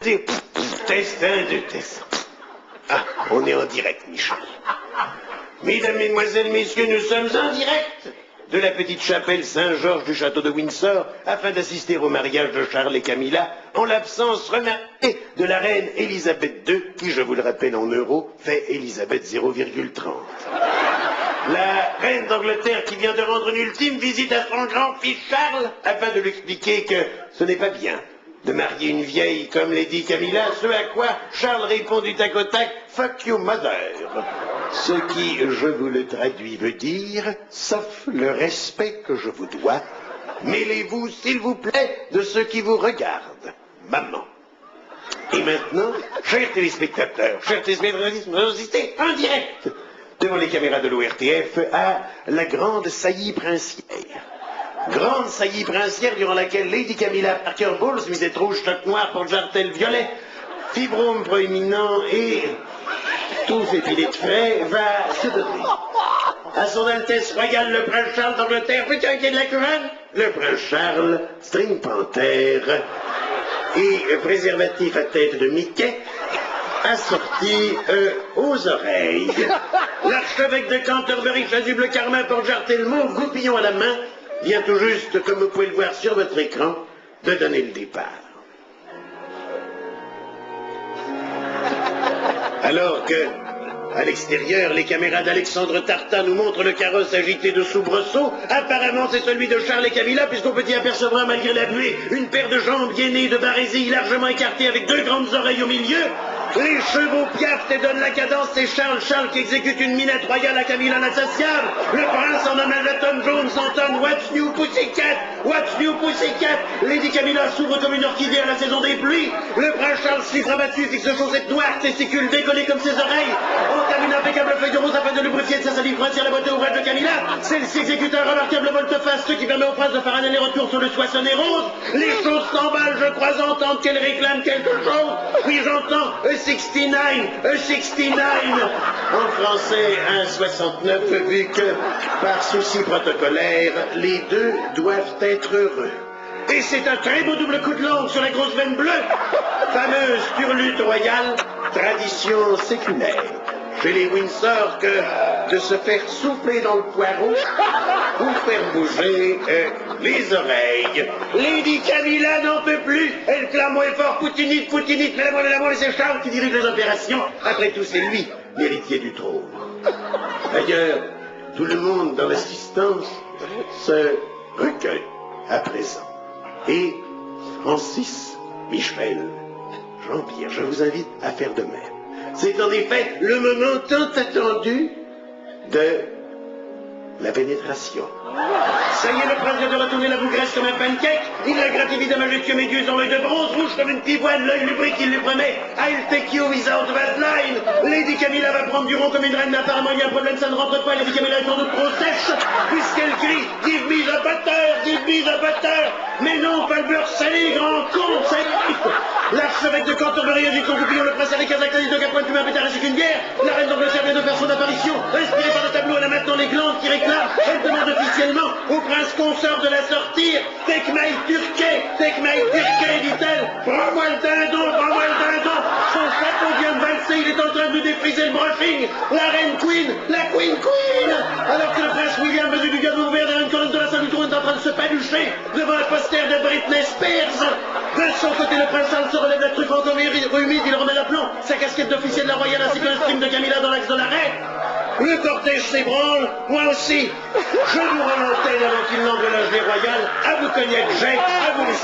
Test 1, 2, test. Ah, on est en direct, Michel. Mesdames, Mesdemoiselles, Messieurs, nous sommes en direct de la petite chapelle Saint-Georges du château de Windsor afin d'assister au mariage de Charles et Camilla en l'absence remarquée de la reine Élisabeth II qui, je vous le rappelle en euros, fait Élisabeth 0,30. La reine d'Angleterre qui vient de rendre une ultime visite à son grand-fils Charles afin de lui expliquer que ce n'est pas bien de marier une vieille comme Lady Camilla, ce à quoi Charles répond du tac au tac « Fuck you mother ». Ce qui, je vous le traduis, veut dire « sauf le respect que je vous dois, mêlez-vous, s'il vous plaît, de ceux qui vous regardent, maman ». Et maintenant, chers téléspectateurs, nous assistons en direct devant les caméras de l'ORTF à la grande saillie princière. Grande saillie princière durant laquelle Lady Camilla Parker Bowles, musette rouge, choc noir, porte-jartel violet, fibrome proéminent et tout épilé de frais, va se donner. À son Altesse Royale, le prince Charles d'Angleterre, petit inquiet de la couronne, le prince Charles, string panthère et préservatif à tête de Mickey, assorti aux oreilles. L'archevêque de Canterbury, chasuble carmin, porte-jartel mauve, goupillon à la main, vient tout juste, comme vous pouvez le voir sur votre écran, de donner le départ. Alors que, à l'extérieur, les caméras d'Alexandre Tartin nous montrent le carrosse agité de soubresauts, apparemment c'est celui de Charles et Camilla, puisqu'on peut y apercevoir, malgré la pluie, une paire de jambes gainées de barésilles largement écartées avec deux grandes oreilles au milieu. Les chevaux piaffent et donnent la cadence, c'est Charles qui exécute une minette royale à Camilla l'insatiable. Le prince en Hamilton Jones entonne What's New Pussycat, What's New Pussycat. Lady Camilla s'ouvre comme une orchidée à la saison des pluies. Le prince Charles, chiffre abattu, fixe chaussettes noires, testicules décollés comme ses oreilles. Entame une impeccable feuille de rose afin de lubrifier de sa salive princière la boîte d'ouvrage de Camilla. Celle-ci exécute un remarquable volte-face, ce qui permet au prince de faire un aller-retour sur le soissonné rose. Les choses s'emballent, je crois entendre qu'elle réclame quelque chose. Oui, j'entends a 69, en français un 69, vu que, par souci protocolaire, les deux doivent être heureux. Et c'est un très beau double coup de langue sur la grosse veine bleue, fameuse turlute royale, tradition séculaire. Chez les Windsor que de se faire souffler dans le poireau pour faire bouger les oreilles. Lady Camilla n'en peut plus, elle clame haut et fort, Poutinite, mais la moelle, c'est Charles qui dirige les opérations. Après tout, c'est lui, l'héritier du trône. D'ailleurs, tout le monde dans l'assistance se recueille à présent. Et Francis, Michel, Jean-Pierre, je vous invite à faire de même. C'est en effet le moment tant attendu de la pénétration. Ça y est, le prince vient de retourner la bougresse comme un pancake. Il la gratte évidemment majestueux méduse dans l'œil de bronze, rouge comme une pivoine, l'œil lubrique, il lui promet I'll take you without Vaseline. Lady Camilla va prendre du rond comme une reine, mais apparemment il y a un problème, ça ne rentre pas. Lady Camilla est sans doute trop sèche, puisqu'elle crie Give me the butter, give me the butter. Mais non, pas le beurre salé, grand con, ça y est. L'archevêque de Canterbury agit son goupillon, le prince avec Kazakhstan, de Capone, tu m'as pétard ainsi qu'une guerre. La reine d'Angleterre vient de faire son apparition, inspirée par le tableau, elle a maintenant les glandes qui réclament. Elle demande officiellement au prince consort de la sortir. Take my turkey, dit-elle. Prends-moi le dindon, Son chapeau vient de valser, il est en train de défriser le brushing. La reine Queen, la Queen. Alors que le prince William, venu du gâteau ouvert derrière une colonne de la salle du trône, est en train de se palucher devant un poster de Britney Spears. De son côté, le prince Charles se relève la truffe encore humide, il remet l'aplomb, sa casquette d'officier de la royale ainsi qu'un string de Camilla dans l'axe de l'arrêt. Le cortège s'ébranle, moi aussi. Je vous rends l'antenne avant qu'il n'engrenage les royales. À vous cognac, Jacques, à vous les